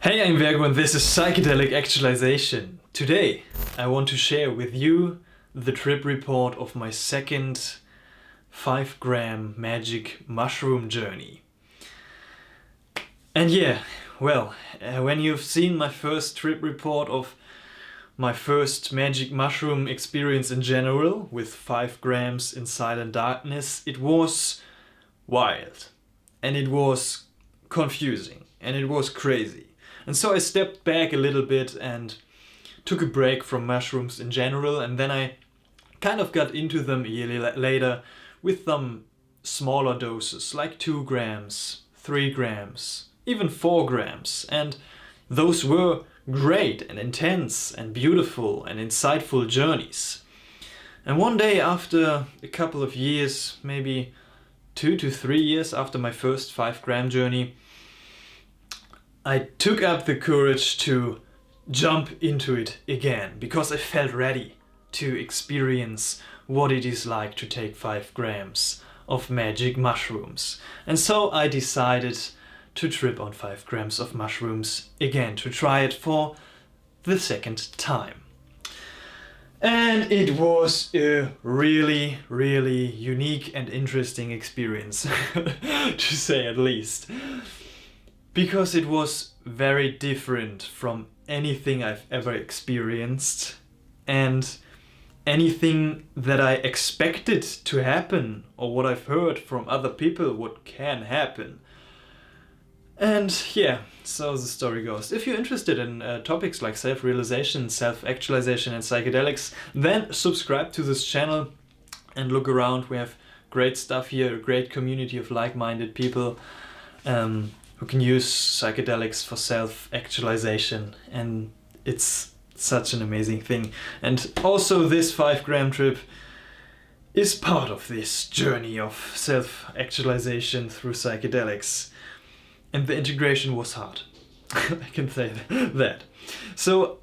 Hey, I'm Virgo and this is Psychedelic Actualization. Today I want to share with you the trip report of my second 5-gram magic mushroom journey. And when you've seen my first trip report of my first magic mushroom experience in general with 5 grams in silent darkness, it was wild and it was confusing and it was crazy. And so I stepped back a little bit and took a break from mushrooms in general, and then I kind of got into them a year later with some smaller doses, like 2 grams, 3 grams, even 4 grams. And those were great and intense and beautiful and insightful journeys. And one day after a couple of years, maybe 2 to 3 years after my first 5-gram journey, I took up the courage to jump into it again because I felt ready to experience what it is like to take 5 grams of magic mushrooms. And so I decided to trip on 5 grams of mushrooms again, to try it for the second time. And it was a really, really unique and interesting experience, to say at least. Because it was very different from anything I've ever experienced and anything that I expected to happen or what I've heard from other people what can happen. And yeah, so the story goes. If you're interested in topics like self-realization, self-actualization and psychedelics, then subscribe to this channel and look around. We have great stuff here, a great community of like-minded people who can use psychedelics for self-actualization, and it's such an amazing thing. And also this 5-gram trip is part of this journey of self-actualization through psychedelics, and the integration was hard. I can say that. So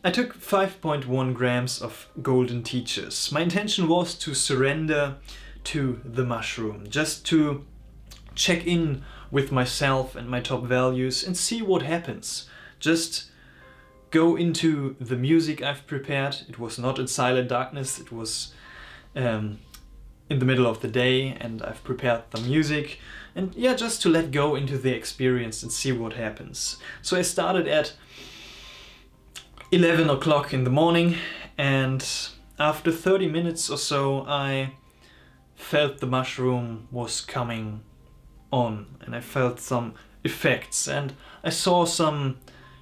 I took 5.1 grams of golden teachers. My intention was to surrender to the mushroom, just to check in with myself and my top values and see what happens. Just go into the music I've prepared. It was not in silent darkness, it was in the middle of the day, and I've prepared the music. And yeah, just to let go into the experience and see what happens. So I started at 11 o'clock in the morning, and after 30 minutes or so I felt the mushroom was coming on, and I felt some effects, and I saw some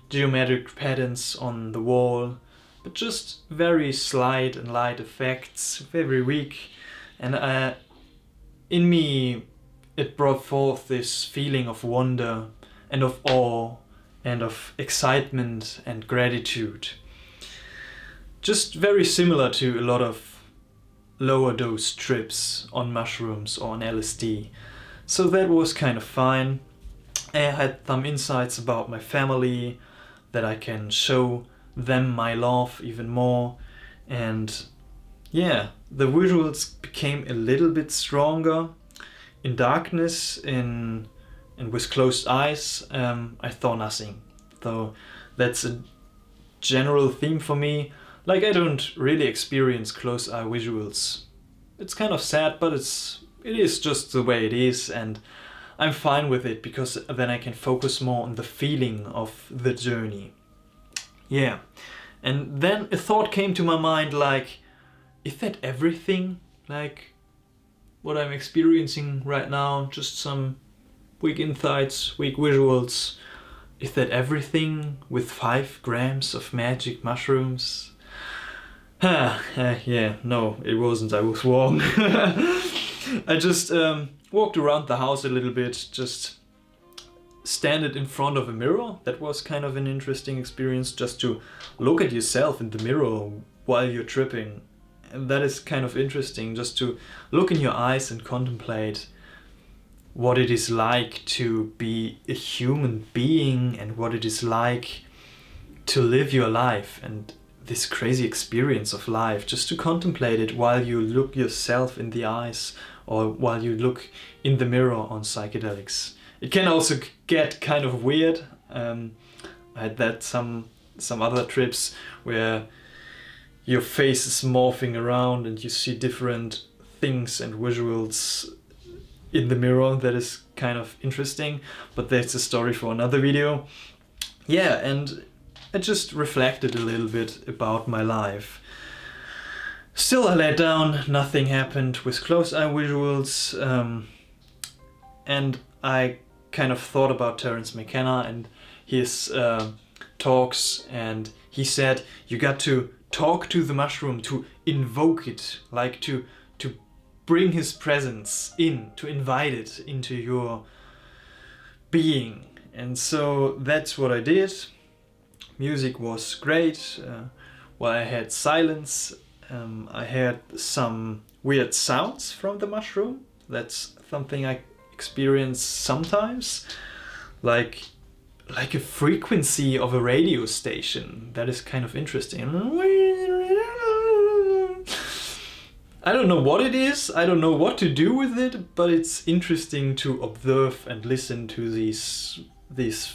geometric patterns on the wall, but just very slight and light effects, very weak. And in me it brought forth this feeling of wonder and of awe and of excitement and gratitude, just very similar to a lot of lower dose trips on mushrooms or on LSD. So that was kind of fine. I had some insights about my family, that I can show them my love even more. And yeah, the visuals became a little bit stronger. In darkness, and with closed eyes, I saw nothing. So that's a general theme for me. Like, I don't really experience closed eye visuals. It's kind of sad, but it is just the way it is, and I'm fine with it because then I can focus more on the feeling of the journey. Yeah, and then a thought came to my mind, like, is that everything? Like, what I'm experiencing right now, just some weak insights, weak visuals. Is that everything with 5 grams of magic mushrooms? Yeah, no, it wasn't. I was wrong. I just walked around the house a little bit, just standed in front of a mirror. That was kind of an interesting experience, just to look at yourself in the mirror while you're tripping. And that is kind of interesting, just to look in your eyes and contemplate what it is like to be a human being and what it is like to live your life and this crazy experience of life, just to contemplate it while you look yourself in the eyes or while you look in the mirror on psychedelics. It can also get kind of weird, I had that some other trips where your face is morphing around and you see different things and visuals in the mirror. That is kind of interesting, but that's a story for another video. Yeah, and I just reflected a little bit about my life. Still, I laid down, nothing happened with closed eye visuals, and I kind of thought about Terence McKenna and his talks, and he said you got to talk to the mushroom, to invoke it, like to bring his presence in, to invite it into your being. And so that's what I did. Music was great. While I had silence, I had some weird sounds from the mushroom. That's something I experience sometimes, like a frequency of a radio station. That is kind of interesting. I don't know what it is, I don't know what to do with it, but it's interesting to observe and listen to these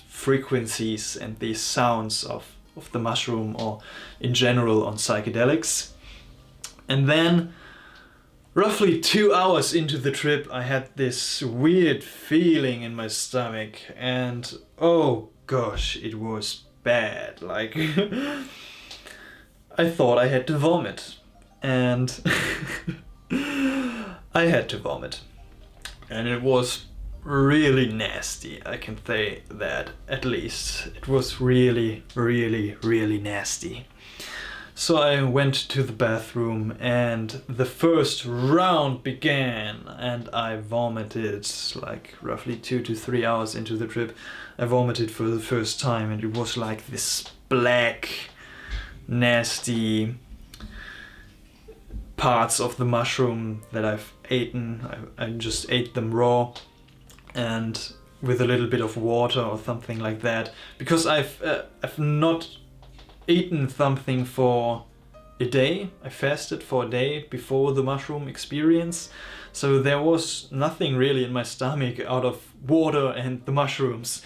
frequencies and these sounds of the mushroom, or in general on psychedelics. And then roughly 2 hours into the trip, I had this weird feeling in my stomach, and oh gosh, it was bad. Like I thought I had to vomit, and I had to vomit, and it was really nasty. I can say that, at least. It was really, really, really nasty. So I went to the bathroom and the first round began, and I vomited like roughly 2 to 3 hours into the trip. I vomited for the first time, and it was like this black, nasty parts of the mushroom that I've eaten. I just ate them raw and with a little bit of water or something like that, because I've not eaten something for a day. I fasted for a day before the mushroom experience, so there was nothing really in my stomach out of water and the mushrooms.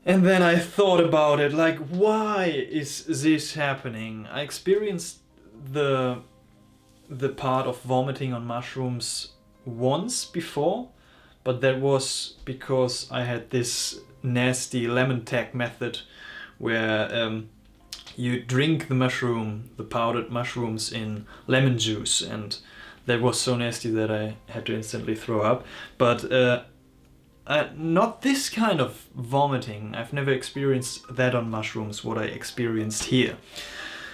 And then I thought about it, like, why is this happening? I experienced the part of vomiting on mushrooms once before, but that was because I had this nasty lemon tag method where you drink the mushroom, the powdered mushrooms, in lemon juice, and that was so nasty that I had to instantly throw up. But not this kind of vomiting. I've never experienced that on mushrooms, what I experienced here.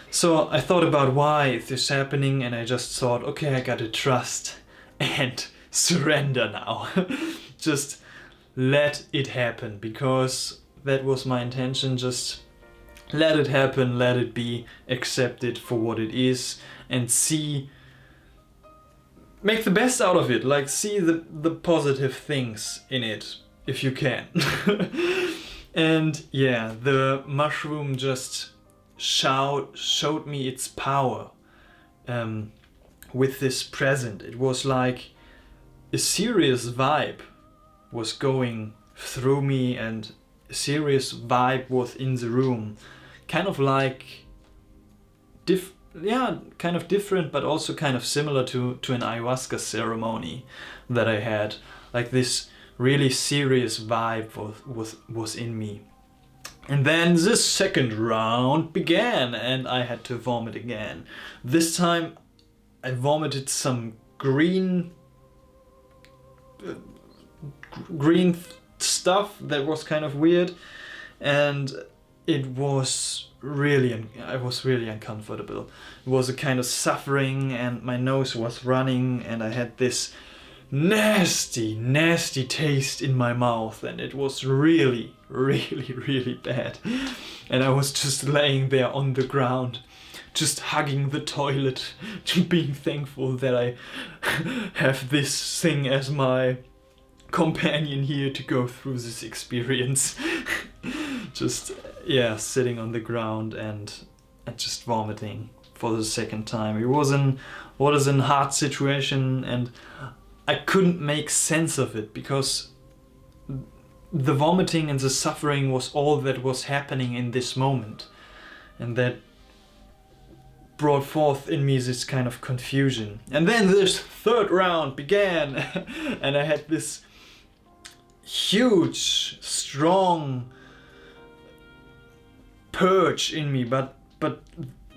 So I thought about why is this happening, and I just thought, okay, I gotta trust and surrender now. Just let it happen, because that was my intention. Just let it happen, let it be, accept it for what it is, and make the best out of it. Like, see the positive things in it, if you can. And yeah, the mushroom just showed me its power with this present. It was like a serious vibe was going through me, and a serious vibe was in the room. Kind of like kind of different, but also kind of similar to an ayahuasca ceremony that I had. Like, this really serious vibe was in me. And then the second round began, and I had to vomit again. This time I vomited some green stuff that was kind of weird, and I was really uncomfortable. It was a kind of suffering, and my nose was running, and I had this nasty taste in my mouth, and it was really bad. And I was just laying there on the ground, just hugging the toilet, being thankful that I have this thing as my companion here to go through this experience. Just, yeah, sitting on the ground and just vomiting for the second time. It was a hard situation, and I couldn't make sense of it, because the vomiting and the suffering was all that was happening in this moment, and that brought forth in me this kind of confusion. And then this third round began and I had this huge, strong purge in me, but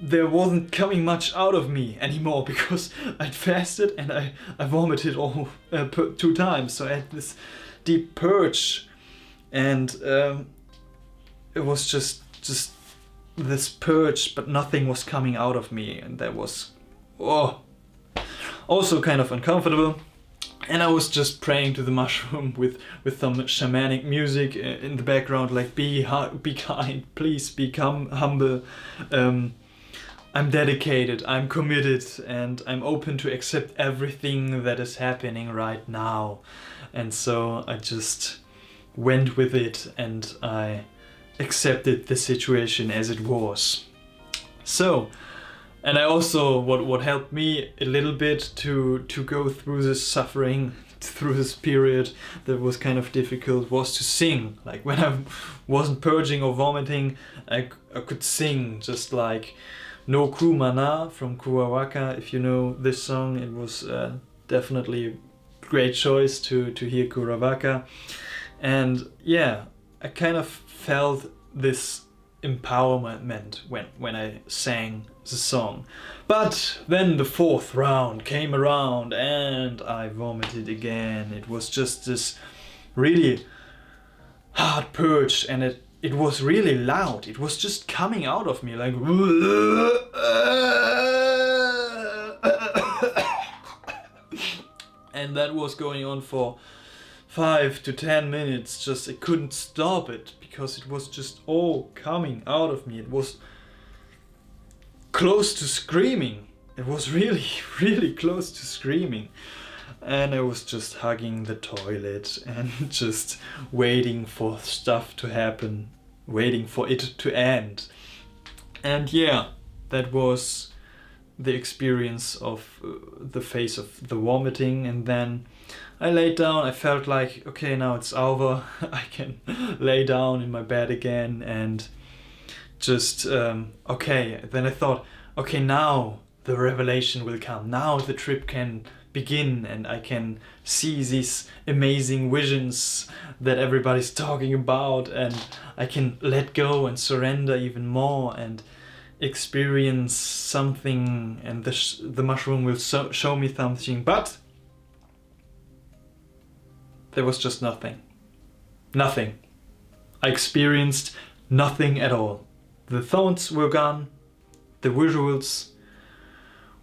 there wasn't coming much out of me anymore because I'd fasted and I vomited all 2 times. So I had this deep purge, and it was just this purge, but nothing was coming out of me, and that was also kind of uncomfortable. And I was just praying to the mushroom with some shamanic music in the background, like be kind, please become humble. I'm dedicated, I'm committed, and I'm open to accept everything that is happening right now. And so I just went with it and I accepted the situation as it was. So, and I also, what helped me a little bit to go through this suffering, through this period that was kind of difficult, was to sing. Like when I wasn't purging or vomiting, I could sing, just like No Ku Mana from Kuawaka. If you know this song, it was definitely a great choice to hear Kuawaka. And yeah, I kind of felt this empowerment when I sang the song. But then the 4th round came around and I vomited again. It was just this really hard purge, and it was really loud. It was just coming out of me like and that was going on for 5 to 10 minutes. Just I couldn't stop it because it was just all coming out of me. It was close to screaming. It was really, really close to screaming. And I was just hugging the toilet and just waiting for stuff to happen, waiting for it to end. And yeah, that was the experience of the phase of the vomiting. And then I laid down. I felt like, okay, now it's over. I can lay down in my bed again and just, okay. Then I thought, okay, now the revelation will come. Now the trip can begin and I can see these amazing visions that everybody's talking about, and I can let go and surrender even more and experience something, and the mushroom will show me something. But there was just nothing. Nothing. I experienced nothing at all. The thoughts were gone, the visuals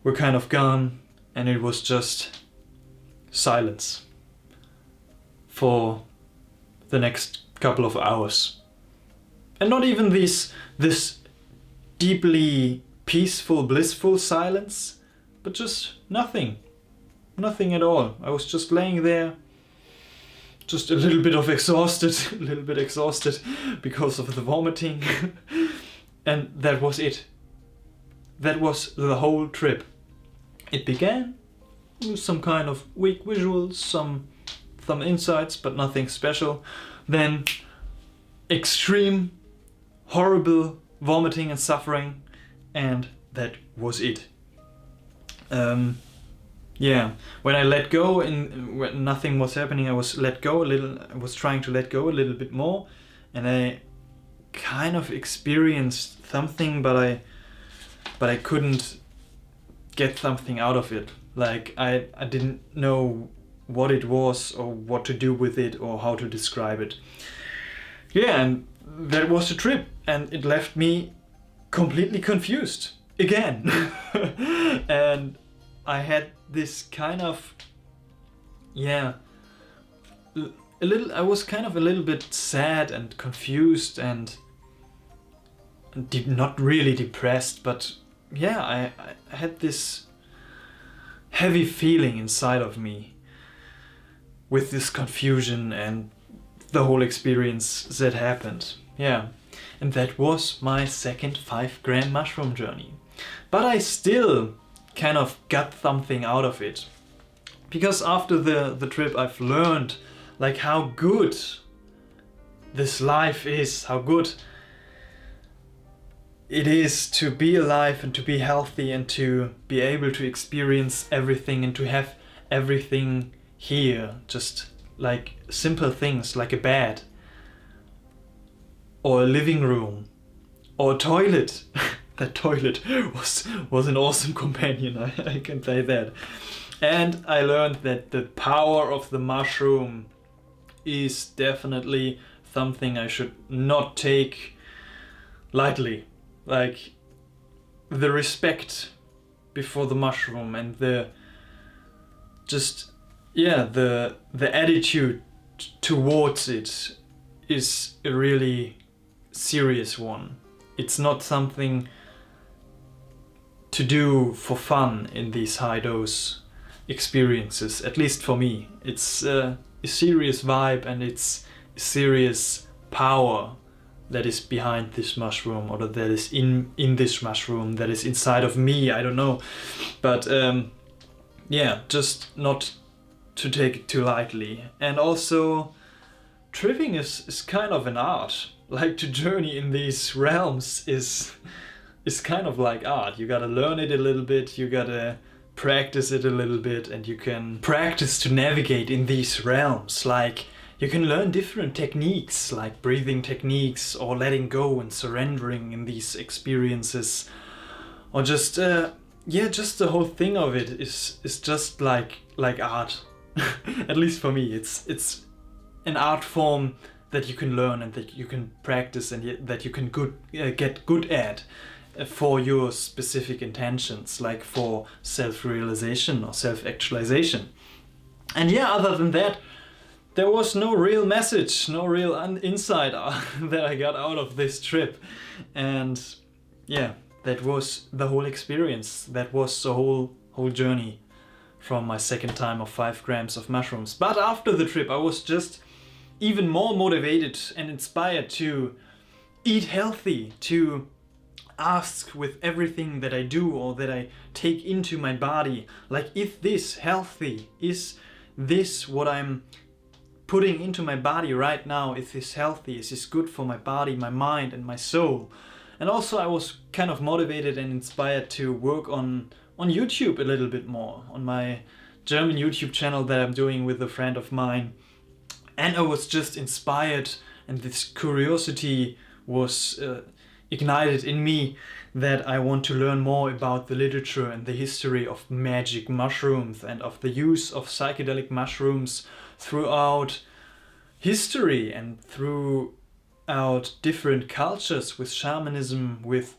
were kind of gone, and it was just silence for the next couple of hours. And not even this deeply peaceful, blissful silence, but just nothing. Nothing at all. I was just laying there, just a little bit exhausted because of the vomiting. And that was it. That was the whole trip. It began with some kind of weak visuals, some insights, but nothing special. Then extreme, horrible vomiting and suffering, and that was it. Yeah, when I let go and when nothing was happening, I was trying to let go a little bit more, and I kind of experienced something, but I couldn't get something out of it. Like I didn't know what it was or what to do with it or how to describe it. Yeah, and that was the trip, and it left me completely confused again. And I had this kind of, I was kind of a little bit sad and confused and not really depressed, but yeah, I had this heavy feeling inside of me with this confusion and the whole experience that happened. Yeah, and that was my second 5-gram mushroom journey. But I still kind of got something out of it, because after the trip I've learned like how good this life is, how good it is to be alive and to be healthy and to be able to experience everything and to have everything here, just like simple things like a bed or a living room or a toilet. That toilet was an awesome companion, I can say that. And I learned that the power of the mushroom is definitely something I should not take lightly. Like the respect before the mushroom and the attitude towards it is a really serious one. It's not something to do for fun in these high dose experiences, at least for me. It's a serious vibe and it's a serious power that is behind this mushroom, or that is in this mushroom, that is inside of me, I don't know. But just not to take it too lightly. And also, tripping is kind of an art. Like, to journey in these realms is kind of like art. You gotta learn it a little bit, you gotta practice it a little bit, and you can practice to navigate in these realms. Like, you can learn different techniques, like breathing techniques, or letting go and surrendering in these experiences, or just the whole thing of it is just like art. At least for me, it's an art form that you can learn and that you can practice and that you can get good at for your specific intentions, like for self-realization or self-actualization. And other than that, there was no real message, no real insight that I got out of this trip. And that was the whole experience. That was the whole journey from my second time of 5 grams of mushrooms. But after the trip, I was just even more motivated and inspired to eat healthy, to ask with everything that I do or that I take into my body, like, is this healthy? Is this what I'm putting into my body right now? Is this healthy? Is this good for my body, my mind and my soul? And also I was kind of motivated and inspired to work on YouTube a little bit more, on my German YouTube channel that I'm doing with a friend of mine. And I was just inspired, and this curiosity was ignited in me that I want to learn more about the literature and the history of magic mushrooms and of the use of psychedelic mushrooms throughout history and throughout different cultures, with shamanism, with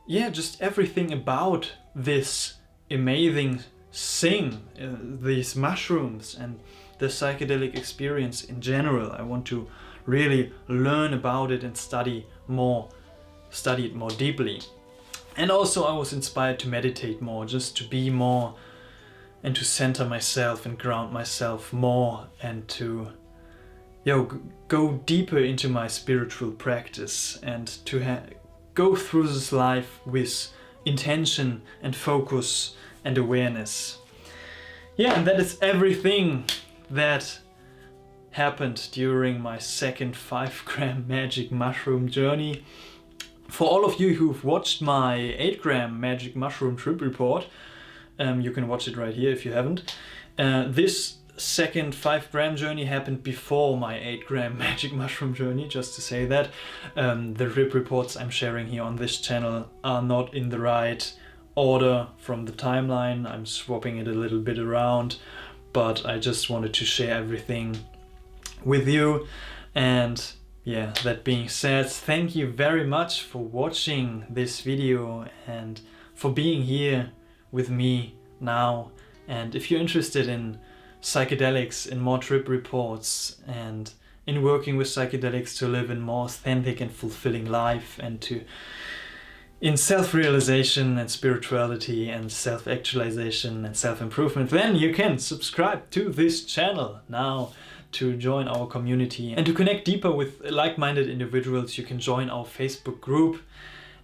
just everything about this amazing thing, these mushrooms and the psychedelic experience in general. I want to really learn about it and study it more deeply. And also I was inspired to meditate more, just to be more and to center myself and ground myself more, and to go deeper into my spiritual practice, and to go through this life with intention and focus and awareness. And that is everything that happened during my second 5 gram magic mushroom journey. For all of you who've watched my 8 gram magic mushroom trip report, you can watch it right here if you haven't. This second 5 gram journey happened before my 8 gram magic mushroom journey, just to say that. The trip reports I'm sharing here on this channel are not in the right order from the timeline. I'm swapping it a little bit around, but I just wanted to share everything with you. And that being said, thank you very much for watching this video and for being here with me now. And if you're interested in psychedelics, in more trip reports, and in working with psychedelics to live a more authentic and fulfilling life, and in self-realization and spirituality and self-actualization and self-improvement, then you can subscribe to this channel now to join our community. And to connect deeper with like-minded individuals, you can join our Facebook group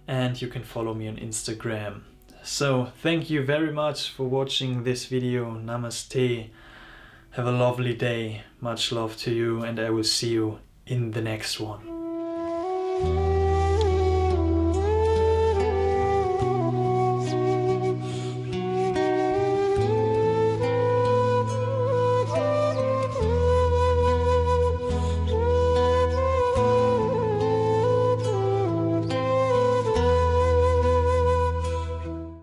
and you can follow me on Instagram. So thank you very much for watching this video. Namaste. Have a lovely day. Much love to you, and I will see you in the next one.